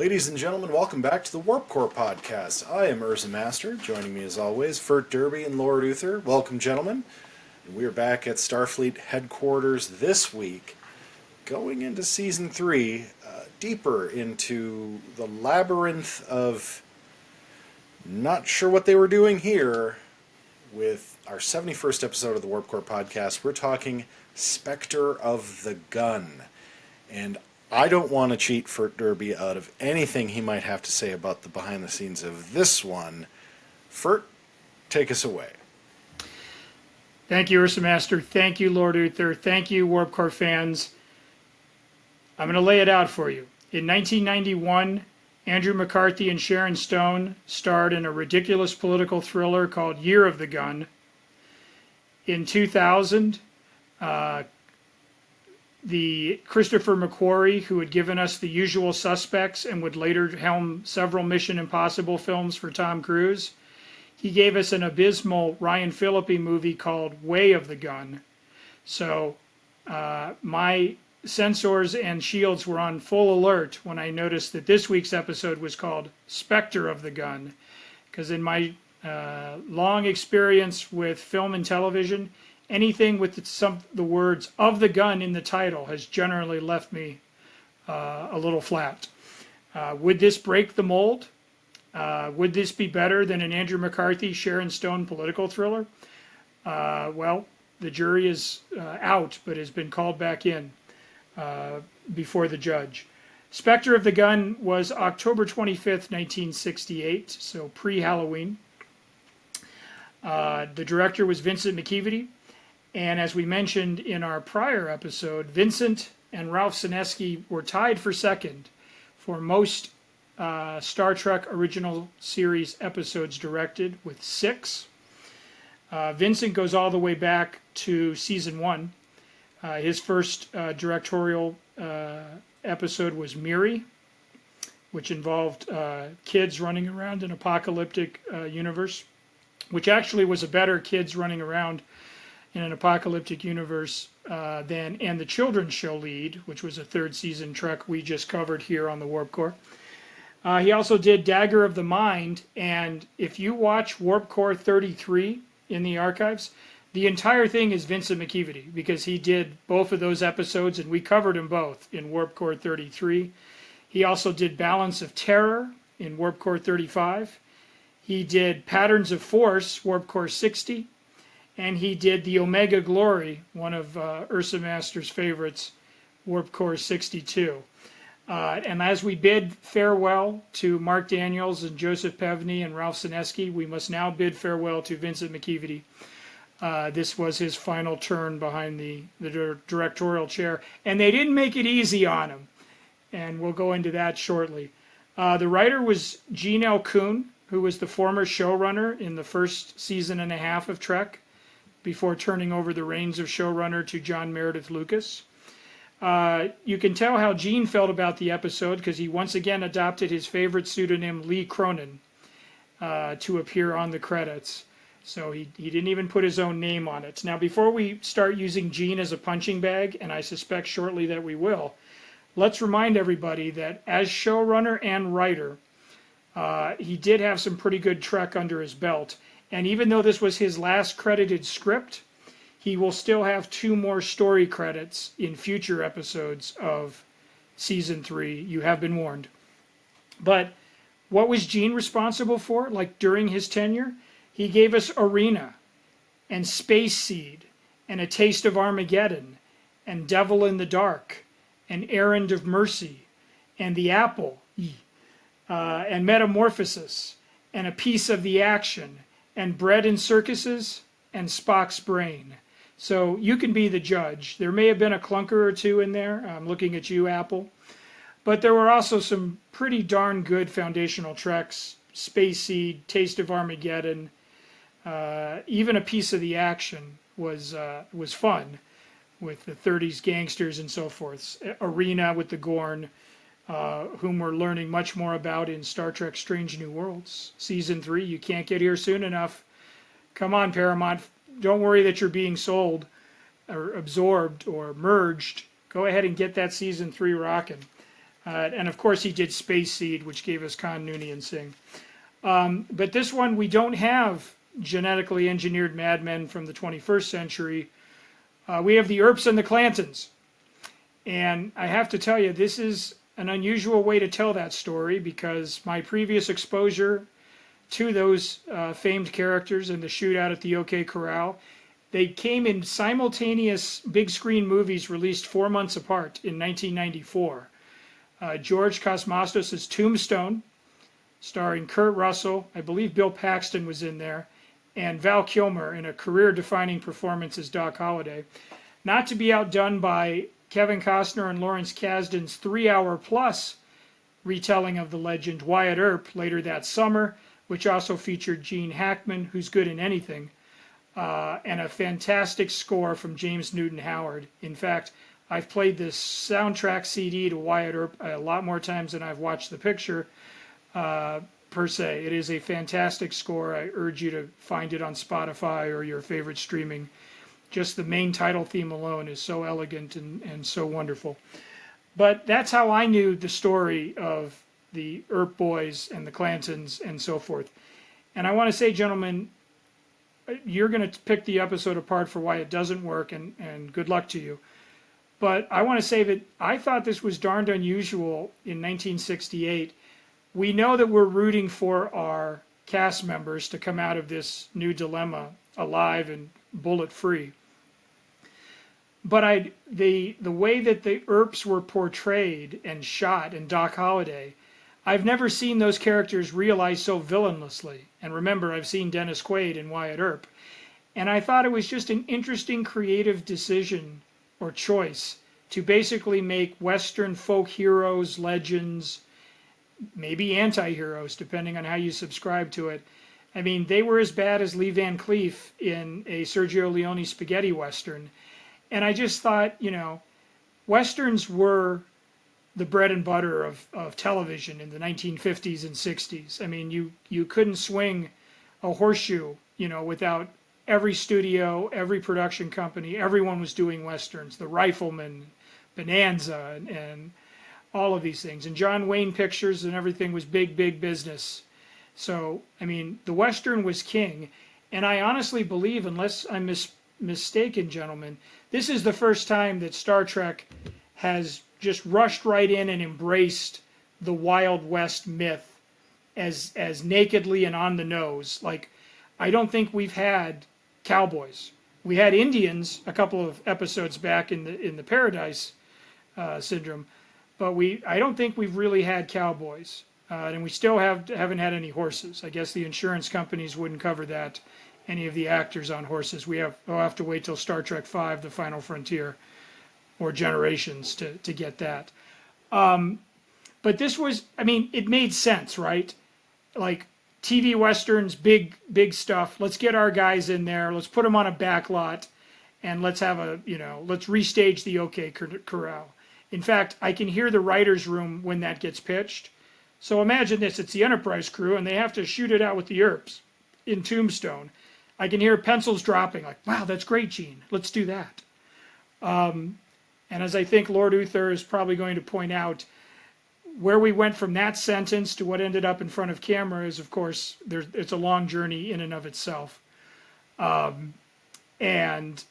Ladies and gentlemen, welcome back to the Warp Core podcast. I am UrzaMaster. Joining me as always, Fert Derby and Lord Uther. Welcome, gentlemen. And we are back at Starfleet headquarters this week, going into Season 3, deeper into the labyrinth of not sure what they were doing here with our 71st episode of the Warp Core podcast. We're talking Spectre of the Gun. And I don't want to cheat Fert Derby out of anything he might have to say about the behind the scenes of this one. Fert, take us away. Thank you, UrzaMaster. Thank you, Lord Uther. Thank you, Warp Core fans. I'm going to lay it out for you. In 1991, Andrew McCarthy and Sharon Stone starred in a ridiculous political thriller called Year of the Gun. In 2000, the Christopher McQuarrie, who had given us The Usual Suspects and would later helm several Mission Impossible films for Tom Cruise, he gave us an abysmal Ryan Phillippe movie called Way of the Gun. So my sensors and shields were on full alert when I noticed that this week's episode was called Spectre of the Gun, because in my long experience with film and television, anything with the words "of the gun" in the title has generally left me a little flat. Would this break the mold? Would this be better than an Andrew McCarthy, Sharon Stone political thriller? Well, the jury is out, but has been called back in before the judge. Spectre of the Gun was October 25th, 1968, so pre-Halloween. The director was Vincent McKeevety. And as we mentioned in our prior episode, Vincent and Ralph Senesky were tied for second for most Star Trek original series episodes directed, with 6. Vincent goes all the way back to season 1. His first directorial episode was Miri, which involved kids running around an apocalyptic universe, which actually was a better kids running around in an apocalyptic universe than And the Children's Show Lead, which was a 3rd season Trek we just covered here on the Warp Core. He also did Dagger of the Mind, and if you watch Warp Core 33 in the archives, the entire thing is Vincent McKeevety, because he did both of those episodes, and we covered them both in Warp Core 33. He also did Balance of Terror in Warp Core 35. He did Patterns of Force, Warp Core 60. And he did the Omega Glory, one of UrzaMaster's favorites, Warp Core 62. And as we bid farewell to Mark Daniels and Joseph Pevney and Ralph Senesky, we must now bid farewell to Vincent McKeevety. This was his final turn behind the directorial chair. And they didn't make it easy on him. And we'll go into that shortly. The writer was Gene L. Kuhn, who was the former showrunner in the first season and a half of Trek, before turning over the reins of showrunner to John Meredith Lucas. You can tell how Gene felt about the episode because he once again adopted his favorite pseudonym Lee Cronin to appear on the credits. So he didn't even put his own name on it. Now, before we start using Gene as a punching bag, and I suspect shortly that we will, let's remind everybody that as showrunner and writer, he did have some pretty good Trek under his belt. And even though this was his last credited script, he will still have 2 more story credits in future episodes of Season 3. You have been warned. But what was Gene responsible for? Like during his tenure, he gave us Arena and Space Seed and A Taste of Armageddon and Devil in the Dark and Errand of Mercy and The Apple and Metamorphosis and A Piece of the Action and Bread and Circuses, and Spock's Brain. So you can be the judge. There may have been a clunker or 2 in there. I'm looking at you, Apple. But there were also some pretty darn good foundational treks. Space Seed, Taste of Armageddon, even A Piece of the Action was fun with the 30s gangsters and so forth. Arena with the Gorn, whom we're learning much more about in Star Trek Strange New Worlds. Season 3, you can't get here soon enough. Come on, Paramount. Don't worry that you're being sold or absorbed or merged. Go ahead and get that Season 3 rocking. And of course, he did Space Seed, which gave us Khan, Nooney, and Singh. But this one, we don't have genetically engineered madmen from the 21st century. We have the Earps and the Clantons. And I have to tell you, this is an unusual way to tell that story because my previous exposure to those famed characters in the shootout at the OK Corral, they came in simultaneous big screen movies released 4 months apart in 1994. George Cosmatos' Tombstone, starring Kurt Russell, I believe Bill Paxton was in there, and Val Kilmer in a career-defining performance as Doc Holliday. Not to be outdone by Kevin Costner and Lawrence Kasdan's 3-hour-plus retelling of the legend Wyatt Earp later that summer, which also featured Gene Hackman, who's good in anything, and a fantastic score from James Newton Howard. In fact, I've played this soundtrack CD to Wyatt Earp a lot more times than I've watched the picture, per se. It is a fantastic score. I urge you to find it on Spotify or your favorite streaming. Just the main title theme alone is so elegant and so wonderful. But that's how I knew the story of the Earp boys and the Clantons and so forth. And I want to say, gentlemen, you're going to pick the episode apart for why it doesn't work, and good luck to you. But I want to say that I thought this was darned unusual in 1968. We know that we're rooting for our cast members to come out of this new dilemma alive and bullet-free. But the way that the Earps were portrayed and shot in Doc Holliday, I've never seen those characters realized so villainously. And remember, I've seen Dennis Quaid and Wyatt Earp. And I thought it was just an interesting creative decision or choice to basically make Western folk heroes, legends, maybe anti-heroes, depending on how you subscribe to it. I mean, they were as bad as Lee Van Cleef in a Sergio Leone spaghetti Western. And I just thought, Westerns were the bread and butter of television in the 1950s and 60s. I mean, you couldn't swing a horseshoe, without every studio, every production company, everyone was doing Westerns. The Rifleman, Bonanza, and all of these things. And John Wayne Pictures and everything was big, big business. So, I mean, the Western was king. And I honestly believe, unless I'm mistaken, gentlemen, this is the first time that Star Trek has just rushed right in and embraced the Wild West myth as nakedly and on the nose. Like, I don't think we've had cowboys. We had Indians a couple of episodes back in the Paradise Syndrome, but I don't think we've really had cowboys, and we still haven't had any horses. I guess the insurance companies wouldn't cover that. Any of the actors on horses. We'll have to wait till Star Trek V, The Final Frontier, or Generations to get that. But this was, I mean, it made sense, right? Like TV Westerns, big stuff. Let's get our guys in there. Let's put them on a back lot, and let's have let's restage the OK Corral. In fact, I can hear the writer's room when that gets pitched. So imagine this, it's the Enterprise crew, and they have to shoot it out with the Earps in Tombstone. I can hear pencils dropping, like, wow, that's great, Gene. Let's do that. And as I think Lord Uther is probably going to point out, where we went from that sentence to what ended up in front of camera is, of course, it's a long journey in and of itself. And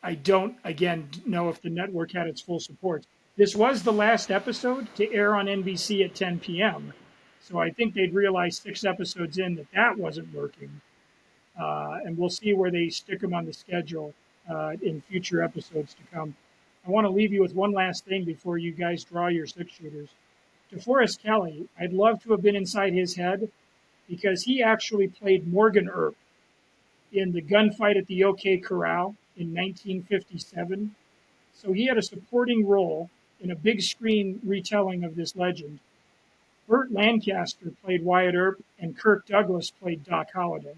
I don't, again, know if the network had its full support. This was the last episode to air on NBC at 10 p.m. So I think they'd realized 6 episodes in that wasn't working. And we'll see where they stick them on the schedule in future episodes to come. I want to leave you with one last thing before you guys draw your 6-shooters. DeForest Kelley, I'd love to have been inside his head because he actually played Morgan Earp in the gunfight at the OK Corral in 1957. So he had a supporting role in a big screen retelling of this legend. Burt Lancaster played Wyatt Earp, and Kirk Douglas played Doc Holliday.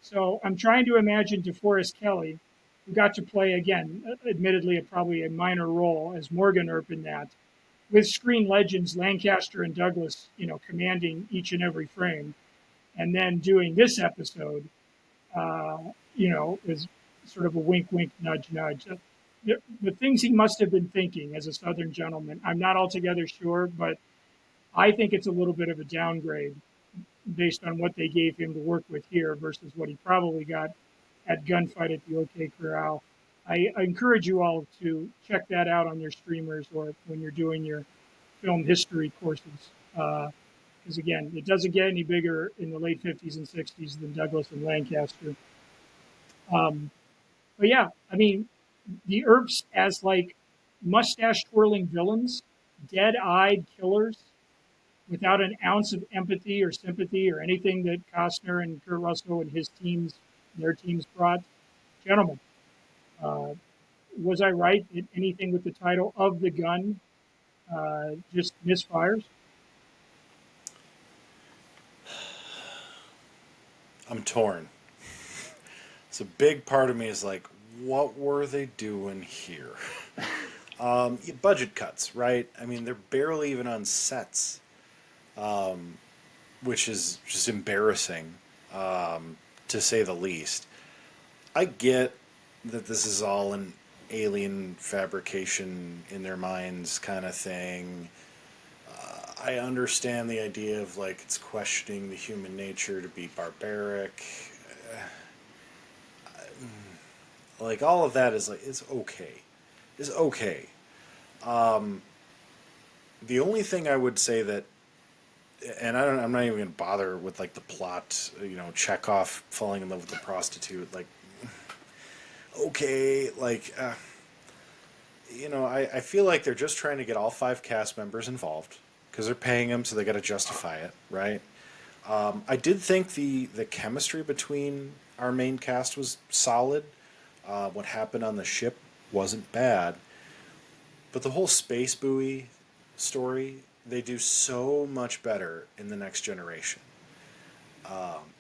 So I'm trying to imagine DeForest Kelley, who got to play, again, admittedly, probably a minor role as Morgan Earp in that, with screen legends Lancaster and Douglas, commanding each and every frame, and then doing this episode, is sort of a wink, wink, nudge, nudge. the things he must have been thinking as a Southern gentleman, I'm not altogether sure, but I think it's a little bit of a downgrade based on what they gave him to work with here versus what he probably got at Gunfight at the OK Corral. I encourage you all to check that out on your streamers or when you're doing your film history courses. Because again, it doesn't get any bigger in the late 50s and 60s than Douglas and Lancaster. But yeah, I mean, the Earps as like mustache twirling villains, dead eyed killers without an ounce of empathy or sympathy or anything that Costner and Kurt Russell and their teams brought. Gentlemen, uh, was I right that anything with the title of the gun just misfires? I'm torn. So a big part of me is like, what were they doing here? Budget cuts, right? I mean, they're barely even on sets, which is just embarrassing, to say the least. I get that this is all an alien fabrication in their minds kind of thing. I understand the idea of like it's questioning the human nature to be barbaric. Like all of that is like it's okay. It's okay. The only thing I would say that, and I'm not even gonna bother with like the plot. Chekhov falling in love with the prostitute. Like, okay, like, I feel like they're just trying to get all 5 cast members involved because they're paying them, so they got to justify it, right? I did think the chemistry between our main cast was solid. What happened on the ship wasn't bad, but the whole space buoy story they do so much better in the Next Generation,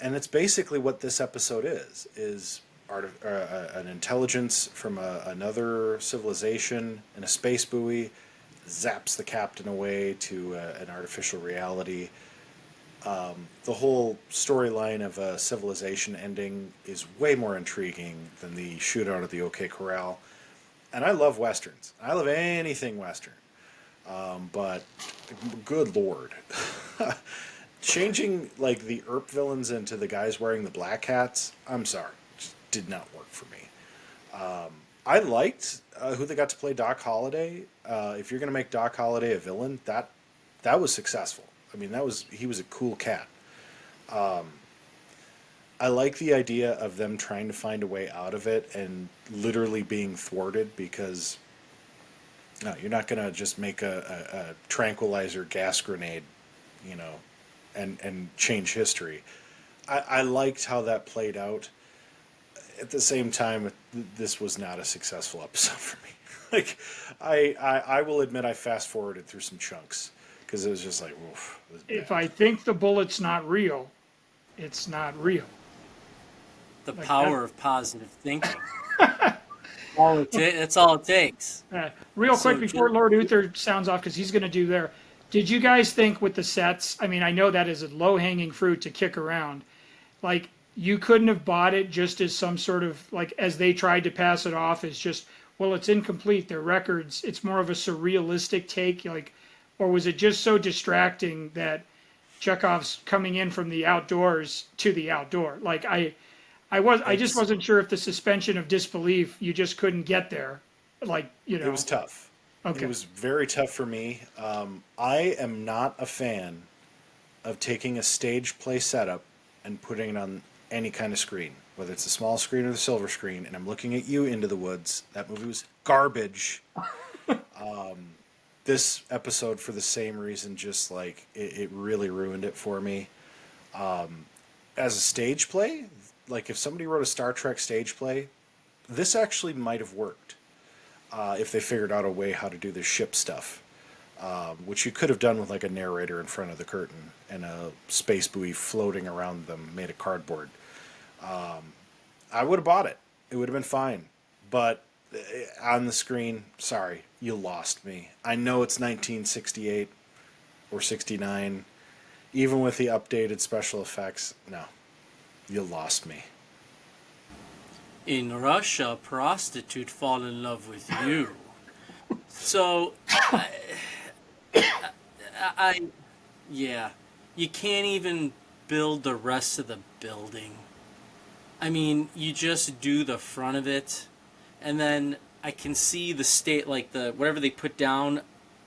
and it's basically what this episode is an intelligence from another civilization in a space buoy zaps the captain away to an artificial reality. The whole storyline of a civilization ending is way more intriguing than the shootout at the OK Corral. And I love westerns. I love anything western. But good lord, changing like the Earp villains into the guys wearing the black hats. I'm sorry, just did not work for me. I liked who they got to play Doc Holliday. If you're gonna make Doc Holliday a villain, that was successful. I mean, he was a cool cat. I like the idea of them trying to find a way out of it and literally being thwarted because no, you're not gonna just make a tranquilizer gas grenade, you know, and change history. I liked how that played out. At the same time, this was not a successful episode for me. Like, I will admit I fast forwarded through some chunks because it was just like, oof. It was If bad. I think the bullet's not real, it's not real. The Like power of positive thinking. That's all it takes. real quick So, before Jim, Lord Uther sounds off, because he's going to do there. Did you guys think with the sets? I mean, I know that is a low hanging fruit to kick around. Like, you couldn't have bought it just as some sort of, like, as they tried to pass it off as just, well, it's incomplete. Their records, it's more of a surrealistic take. Like, or was it just so distracting that Chekhov's coming in from the outdoors to the outdoor? Like, I just It's wasn't sure if the suspension of disbelief, you just couldn't get there. Like, it was tough. It okay. was very tough for me. I am not a fan of taking a stage play setup and putting it on any kind of screen, whether it's the small screen or the silver screen. And I'm looking at you, Into the Woods. That movie was garbage. This episode, for the same reason, just like it really ruined it for me. As a stage play, like if somebody wrote a Star Trek stage play, this actually might have worked if they figured out a way how to do the ship stuff, which you could have done with like a narrator in front of the curtain and a space buoy floating around them made of cardboard. I would have bought it. It would have been fine. But on the screen, sorry, you lost me. I know it's 1968 or 69. Even with the updated special effects, no, you lost me. In Russia, a prostitute fall in love with you. So, I yeah, you can't even build the rest of the building. I mean, you just do the front of it, and then I can see the state, like the whatever they put down,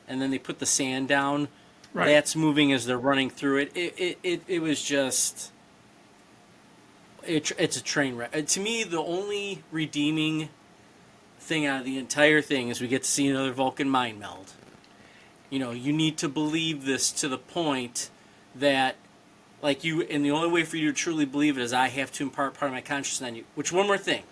and then they put the sand down. Right. That's moving as they're running through it. It was just. It's a train wreck. To me, the only redeeming thing out of the entire thing is we get to see another Vulcan mind meld. You know, you need to believe this to the point that, like you, and the only way for you to truly believe it is I have to impart part of my consciousness on you. Which, one more thing.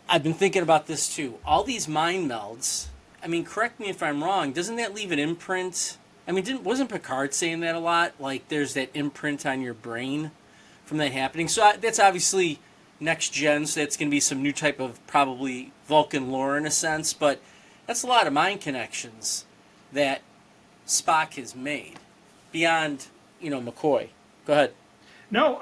I've been thinking about this too. All these mind melds, I mean, correct me if I'm wrong, doesn't that leave an imprint? I mean, wasn't Picard saying that a lot? Like, there's that imprint on your brain from that happening. So that's obviously next gen, so that's going to be some new type of probably Vulcan lore in a sense, but that's a lot of mind connections that Spock has made beyond, McCoy. Go ahead. No,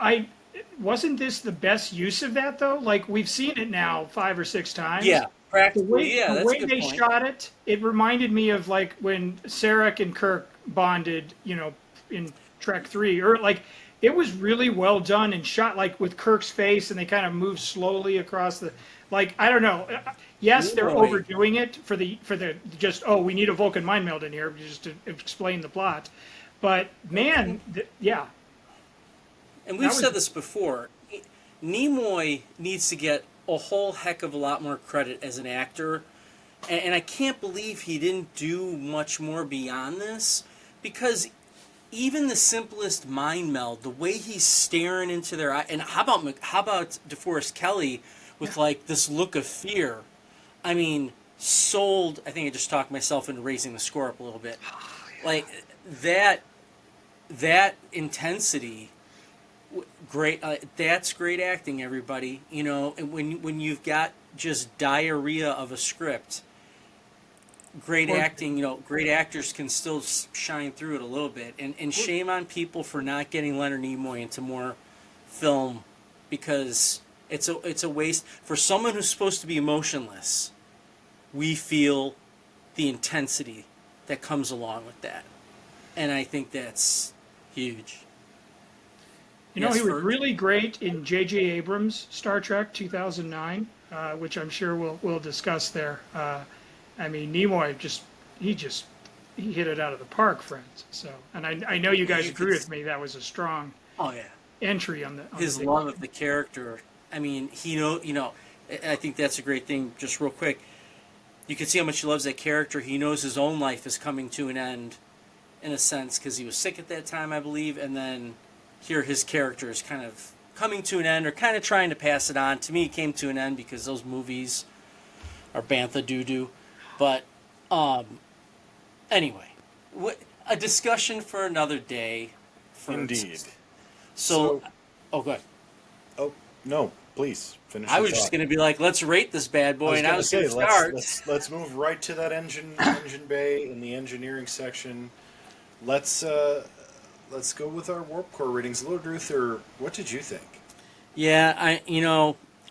wasn't this the best use of that though? Like we've seen it now 5 or 6 times. Yeah, The practically, way, yeah, the that's a way good they point. shot it, it reminded me of like when Sarek and Kirk bonded, in Trek 3, or like it was really well done and shot like with Kirk's face, and they kind of moved slowly across the, like I don't know. Yes, they're Boy. overdoing it for the just, oh, we need a Vulcan mind meld in here just to explain the plot, but man, yeah, And that we've was said this before. Nimoy needs to get a whole heck of a lot more credit as an actor. And I can't believe he didn't do much more beyond this. Because even the simplest mind meld, the way he's staring into their eye, and how about DeForest Kelley with like this look of fear? I mean, sold. I think I just talked myself into raising the score up a little bit. Like that intensity. Great, that's great acting, everybody. And when you've got just diarrhea of a script, great acting. Great actors can still shine through it a little bit. And shame on people for not getting Leonard Nimoy into more film, because it's a waste for someone who's supposed to be emotionless. We feel the intensity that comes along with that, and I think that's huge. Yes, he was Fert? really great in J.J. Abrams' Star Trek 2009, which I'm sure we'll discuss there. I mean, Nimoy he hit it out of the park, friends. So, and I know you guys You agree could with me. That was a strong Oh yeah. entry on His the love of the character. I mean, I think that's a great thing. Just real quick, you can see how much he loves that character. He knows his own life is coming to an end, in a sense, because he was sick at that time, I believe, and then here his character is kind of coming to an end, or kind of trying to pass it on. To me, it came to an end because those movies are bantha doo-doo. But anyway, a discussion for another day. Indeed. So, oh, go ahead. Oh no, please finish. I your was just thought. going to be like, let's rate this bad boy, and I was going to let's, start. let's move right to that engine bay in the engineering section. Let's go with our warp core ratings. Lord Uther, what did you think? Yeah,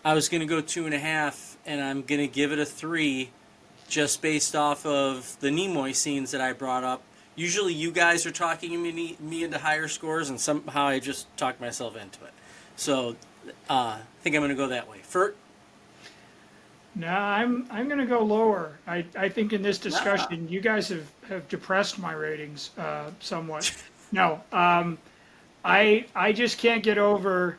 I was going to go 2.5, and I'm going to give it a 3, just based off of the Nimoy scenes that I brought up. Usually you guys are talking me into higher scores, and somehow I just talked myself into it. So I think I'm going to go that way. Fert? No, I'm going to go lower. I think in this discussion, you guys have depressed my ratings somewhat. No, I just can't get over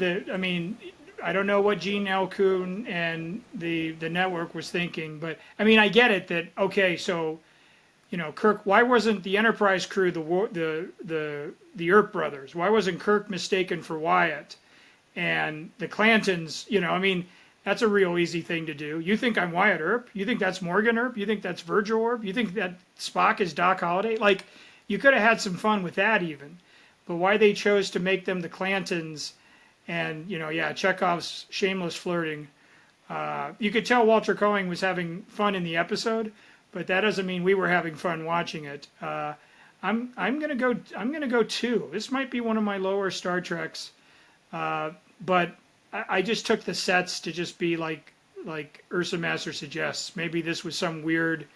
I mean, I don't know what Gene L. Kuhn and the network was thinking, but I mean, I get it that, okay, so, Kirk, why wasn't the Enterprise crew the Earp brothers? Why wasn't Kirk mistaken for Wyatt? And the Clantons, I mean, that's a real easy thing to do. You think I'm Wyatt Earp? You think that's Morgan Earp? You think that's Virgil Earp? You think that Spock is Doc Holliday? Like, you could have had some fun with that even. But why they chose to make them the Clantons, and, Chekhov's shameless flirting. You could tell Walter Cohen was having fun in the episode, but that doesn't mean we were having fun watching it. I'm gonna go 2. This might be one of my lower Star Treks, but I just took the sets to just be like UrzaMaster suggests. Maybe this was some weird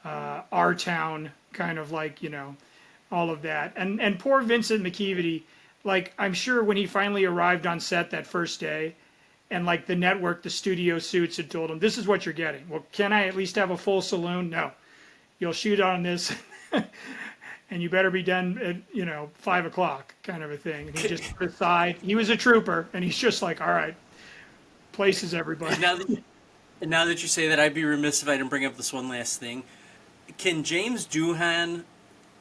our town kind of like, all of that. And poor Vincent McKeevity, like I'm sure when he finally arrived on set that first day, and like the network, the studio suits had told him, this is what you're getting. Well, can I at least have a full saloon? No. You'll shoot on this and you better be done at, 5 o'clock kind of a thing. And he just put aside, he was a trooper and he's just like, all right, places everybody. And now that you say that, I'd be remiss if I didn't bring up this one last thing. Can James Doohan,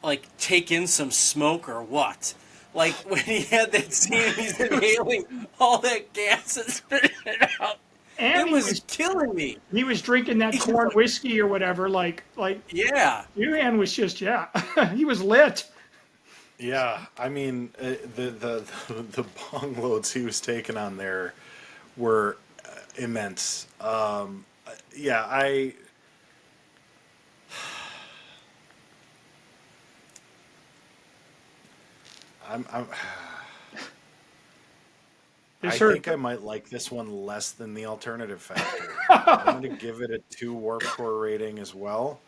like, take in some smoke or what? Like, when he had that scene, he's inhaling all that gas and spitting it out. And It was killing me. he was drinking that corn whiskey or whatever, Yeah. Doohan was just, he was lit. Yeah, I mean, the bong loads he was taking on there were immense. Yeah, I'm I think I might like this one less than the alternative factor. I'm going to give it a 2 Warp Core rating as well.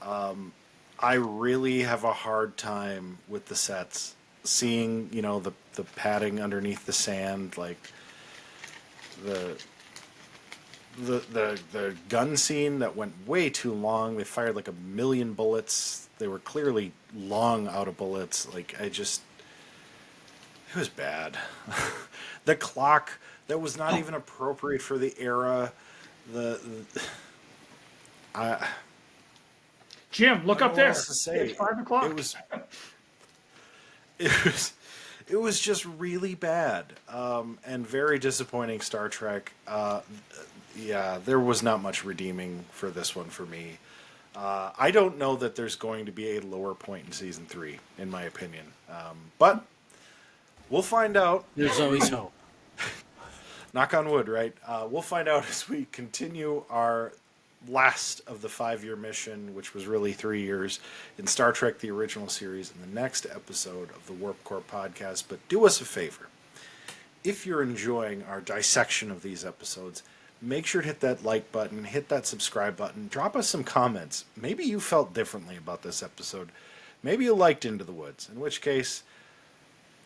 I really have a hard time with the sets. Seeing, the padding underneath the sand, like the gun scene that went way too long. They fired like 1,000,000 bullets. They were clearly long out of bullets. Like it was bad. The clock that was not even appropriate for the era. Jim, look up there. To say. It's 5 o'clock. It was just really bad and very disappointing. Star Trek. Yeah, there was not much redeeming for this one for me. I don't know that there's going to be a lower point in season 3, in my opinion. But we'll find out. There's always hope. Knock on wood, right? We'll find out as we continue our last of the 5-year mission, which was really 3 years, in Star Trek the original series in the next episode of the Warp Core podcast. But do us a favor. If you're enjoying our dissection of these episodes, make sure to hit that like button, hit that subscribe button, drop us some comments. Maybe you felt differently about this episode. Maybe you liked Into the Woods, in which case,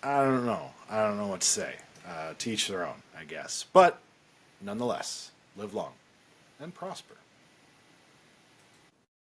I don't know. I don't know what to say. To each their own, I guess. But nonetheless, live long and prosper.